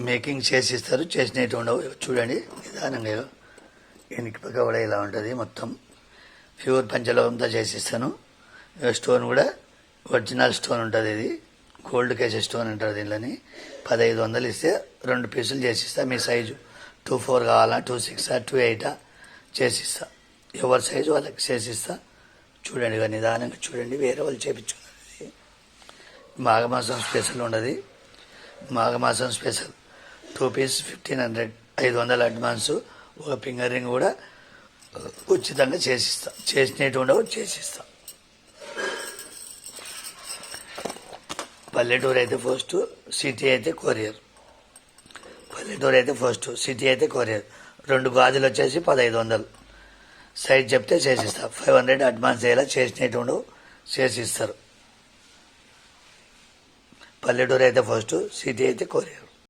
Making చేసిస్తారు, చేసినట్టు ఉండవు. చూడండి నిదానంగా వెనక్కి పక్క కూడా ఇలా ఉంటుంది. మొత్తం ప్యూర్ పంచలోహంతో చేసిస్తాను. స్టోన్ కూడా ఒరిజినల్ స్టోన్ ఉంటుంది. ఇది గోల్డ్ కేసే స్టోన్ అంటారు. దీనిలోని 1500 ఇస్తే 2 పీసులు చేసిస్తా. మీ సైజు 24 కావాలా, 26, 28 చేసిస్తా. ఎవరి సైజు వాళ్ళకి చేసిస్తా. చూడండి నిదానంగా చూడండి. వేరే వాళ్ళు చేయించుకున్నది మాఘమాసం స్పెషల్ ఉండదు. మాఘమాసం స్పెషల్ 2 పీస్ 1500, 500 అడ్వాన్సు. ఒక ఫింగర్ రింగ్ కూడా ఉచితంగా చేసిస్తా. చేసినట్టు ఉండవు, చేసిస్తా. పల్లెటూరు అయితే ఫస్ట్, సిటీ అయితే కొరియర్. పల్లెటూరు అయితే ఫస్ట్, సిటీ అయితే కొరియర్. 2 గాజులు వచ్చేసి 1500. సైజ్ చెప్తే చేసిస్తా. 500 అడ్వాన్స్ అయ్యేలా చేసినట్టు ఉండవు, చేసిస్తారు. పల్లెటూరు అయితే ఫస్ట్, సిటీ అయితే కొరియర్.